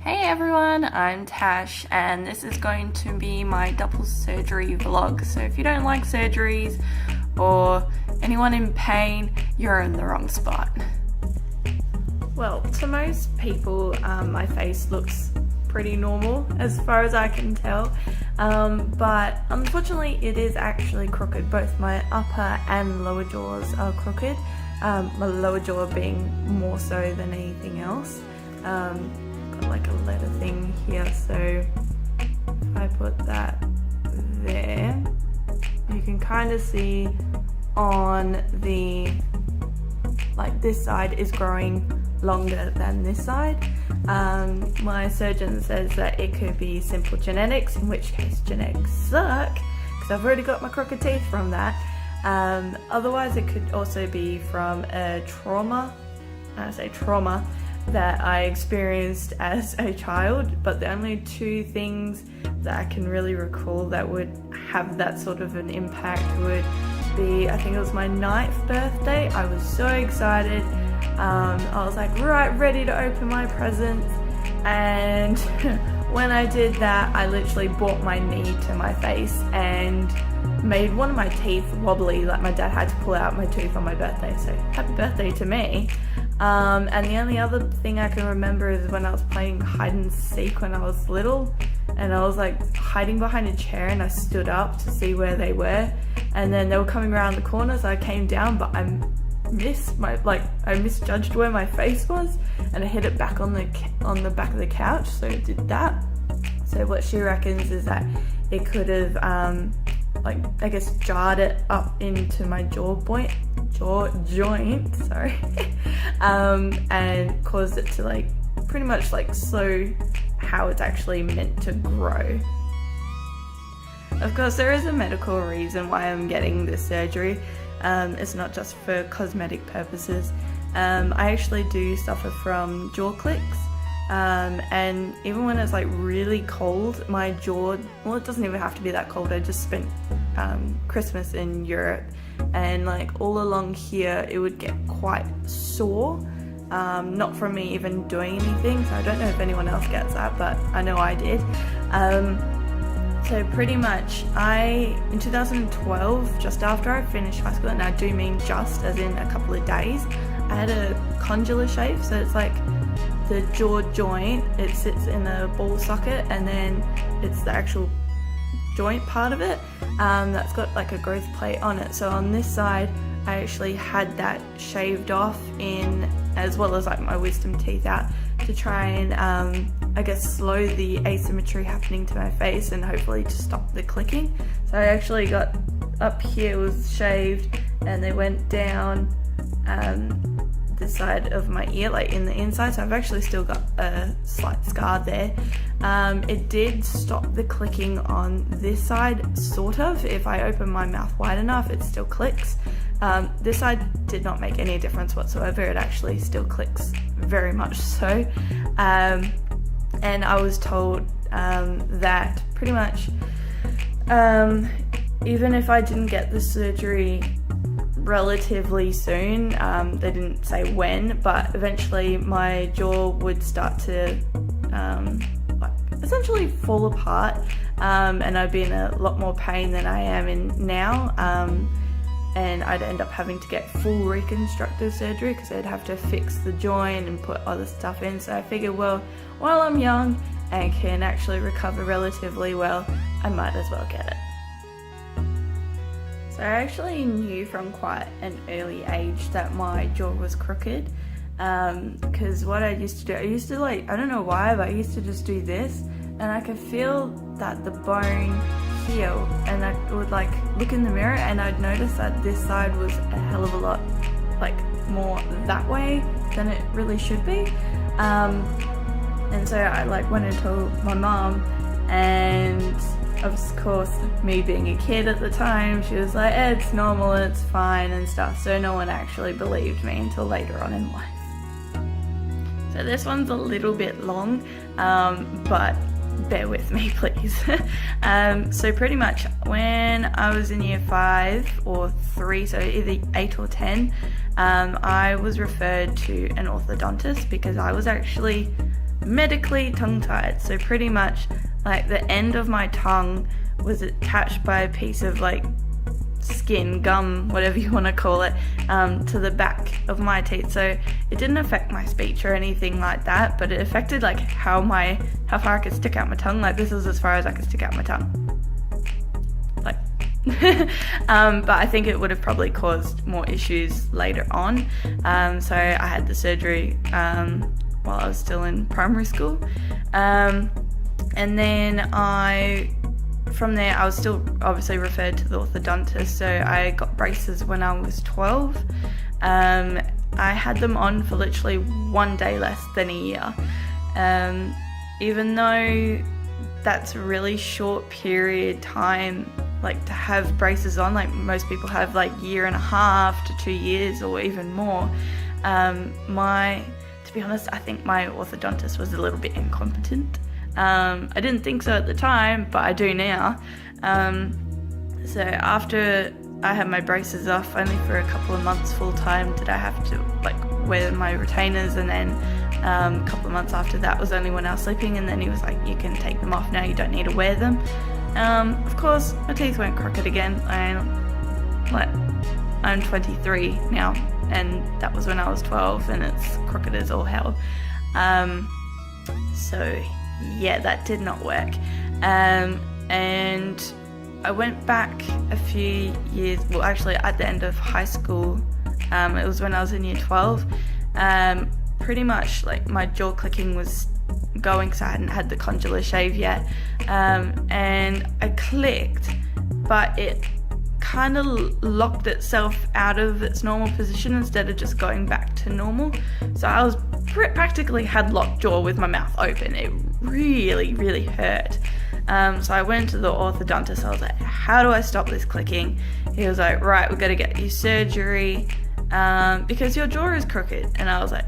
Hey everyone, I'm Tash and this is going to be my double surgery vlog. So if you don't like surgeries or anyone in pain, you're in the wrong spot. Well, to most people, my face looks pretty normal as far as I can tell, but unfortunately it is actually crooked. Both my upper and lower jaws are crooked, my lower jaw being more so than anything else. Got like a letter thing here, so if I put that there, you can kind of see on the, like this side is growing longer than this side. My surgeon says that it could be simple genetics, in which case genetics suck because I've already got my crooked teeth from that. Otherwise it could also be from a trauma, I say trauma, that I experienced as a child, but the only two things that I can really recall that would have that sort of an impact would be, I think it was my 9th birthday. I was so excited. I was like, right, ready to open my presents, and when I did that, I literally brought my knee to my face and made one of my teeth wobbly. Like my dad had to pull out my tooth on my birthday, so happy birthday to me. And the only other thing I can remember is when I was playing hide and seek when I was little, and I was like hiding behind a chair and I stood up to see where they were, and then they were coming around the corner, so I came down, but I misjudged where my face was and I hit it back on the back of the couch, so it did that. So what she reckons is that it could have I guess jarred it up into my jaw joint, sorry, and caused it to like pretty much like slow how it's actually meant to grow. Of course, there is a medical reason why I'm getting this surgery. It's not just for cosmetic purposes. I actually do suffer from jaw clicks, and even when it's like really cold, my jaw, well, it doesn't even have to be that cold. I just spent Christmas in Europe, and like all along here it would get quite sore, not from me even doing anything, so I don't know if anyone else gets that, but I know I did. So pretty much in 2012, just after I finished high school, and I do mean just as in a couple of days, I had a condylar shave. So it's like the jaw joint, it sits in a ball socket, and then it's the actual joint part of it that's got like a growth plate on it. So on this side I actually had that shaved off, in as well as like my wisdom teeth out, to try and I guess slow the asymmetry happening to my face and hopefully to stop the clicking. So I actually got up here was shaved, and they went down this side of my ear, like in the inside, so I've actually still got a slight scar there. It did stop the clicking on this side, sort of. If I open my mouth wide enough, it still clicks. This side did not make any difference whatsoever. It actually still clicks very much so. And I was told that pretty much even if I didn't get the surgery relatively soon, they didn't say when, but eventually my jaw would start to like essentially fall apart, and I'd be in a lot more pain than I am in now, and I'd end up having to get full reconstructive surgery because they'd have to fix the joint and put other stuff in. So I figured, well, while I'm young and can actually recover relatively well, I might as well get it. So I actually knew from quite an early age that my jaw was crooked, because what I used to do, I don't know why, but I used to just do this, and I could feel that the bone heal, and I would like look in the mirror and I'd notice that this side was a hell of a lot like more that way than it really should be, and so I like went and told my mom, and of course, me being a kid at the time, she was like, it's normal, it's fine and stuff, so no one actually believed me until later on in life. So this one's a little bit long, but bear with me please. So pretty much when I was in year 5 or 3, so either 8 or 10, I was referred to an orthodontist because I was actually medically tongue-tied. So pretty much like the end of my tongue was attached by a piece of like skin, gum, whatever you want to call it, to the back of my teeth. So it didn't affect my speech or anything like that, but it affected like how far I could stick out my tongue. Like this is as far as I could stick out my tongue. Like but I think it would have probably caused more issues later on. So I had the surgery while I was still in primary school. And then from there, I was still obviously referred to the orthodontist, so I got braces when I was 12. I had them on for literally 1 day less than a year. Even though that's a really short period time, like to have braces on, like most people have like 1.5 to 2 years or even more. To be honest, I think my orthodontist was a little bit incompetent. I didn't think so at the time, but I do now. So after I had my braces off, only for a couple of months full time did I have to like wear my retainers, and then a couple of months after that was only when I was sleeping, and then he was like, you can take them off now, you don't need to wear them. Of course, my teeth went crooked again. I'm 23 now, and that was when I was 12, and it's crooked as all hell. So yeah, that did not work. And I went back a few years, well actually at the end of high school, it was when I was in year 12, pretty much like my jaw clicking was going because I hadn't had the condylar shave yet, and I clicked, but it kind of locked itself out of its normal position instead of just going back to normal. So I was practically had locked jaw with my mouth open. It really, really hurt. So I went to the orthodontist. I was like, how do I stop this clicking? He was like, right, we've got to get you surgery because your jaw is crooked. And I was like,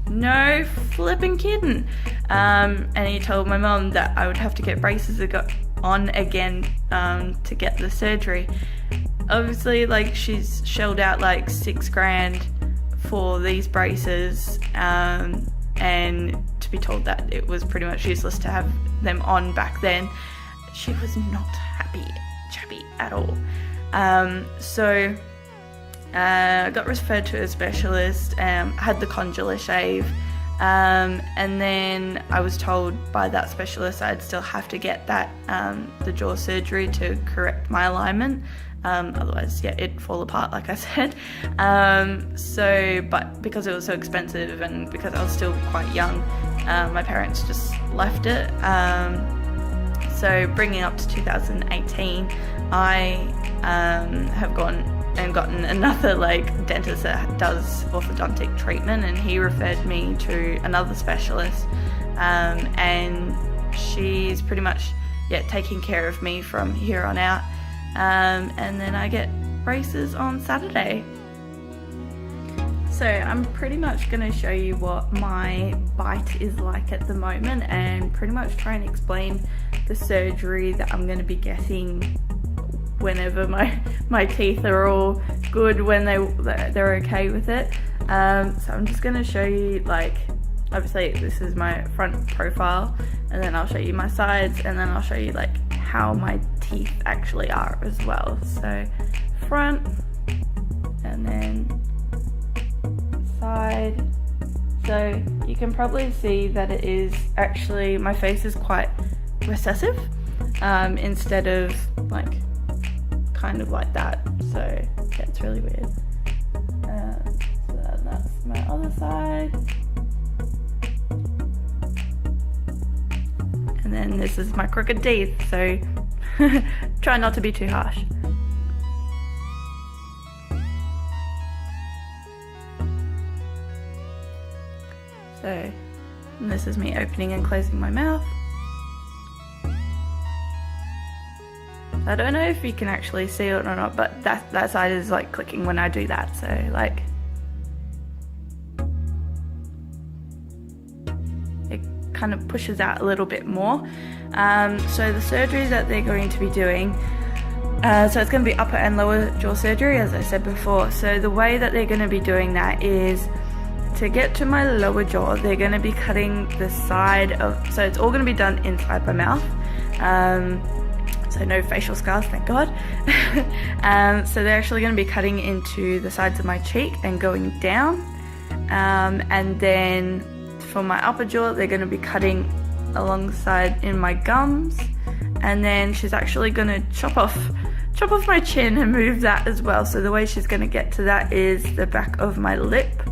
no flipping kidding. And he told my mum that I would have to get braces on again to get the surgery. Obviously, like, she's shelled out like $6,000 for these braces, and to be told that it was pretty much useless to have them on back then, she was not happy at all. So I got referred to a specialist, had the condylar shave, and then I was told by that specialist I'd still have to get that the jaw surgery to correct my alignment. Otherwise, yeah, it'd fall apart, like I said. But because it was so expensive and because I was still quite young, my parents just left it. So bringing up to 2018, I have gone and gotten another dentist that does orthodontic treatment, and he referred me to another specialist, and she's pretty much taking care of me from here on out. And then I get braces on Saturday. So I'm pretty much going to show you what my bite is like at the moment, and pretty much try and explain the surgery that I'm going to be getting whenever my teeth are all good, when they're okay with it. So I'm just going to show you, obviously this is my front profile, and then I'll show you my sides, and then I'll show you how my teeth actually are as well. So front, and then side. So you can probably see that it is actually, my face is quite recessive, instead of kind of like that. So yeah, it's really weird. So that's my other side. And then this is my crooked teeth, so try not to be too harsh. So, and this is me opening and closing my mouth. I don't know if you can actually see it or not, but that side is clicking when I do that, so it kind of pushes out a little bit more. So the surgery that they're going to be doing, so it's going to be upper and lower jaw surgery, as I said before. So the way that they're going to be doing that is to get to my lower jaw, they're going to be cutting the side of, so it's all going to be done inside my mouth. So no facial scars, thank God. So they're actually going to be cutting into the sides of my cheek and going down. And then for my upper jaw, they're going to be cutting alongside in my gums. And then she's actually going to chop off my chin and move that as well. So the way she's going to get to that is the back of my lip,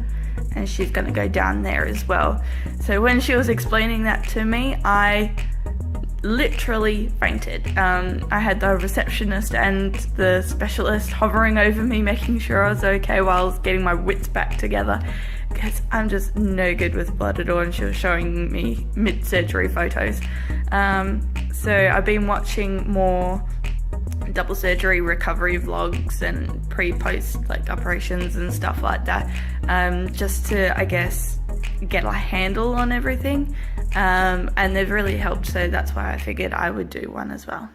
and she's going to go down there as well. So when she was explaining that to me, I literally fainted. I had the receptionist and the specialist hovering over me, making sure I was okay while I was getting my wits back together, because I'm just no good with blood at all, and she was showing me mid-surgery photos. So I've been watching more double surgery recovery vlogs and pre-post like operations and stuff like that, just to, I guess, get a handle on everything, and they've really helped, so that's why I figured I would do one as well.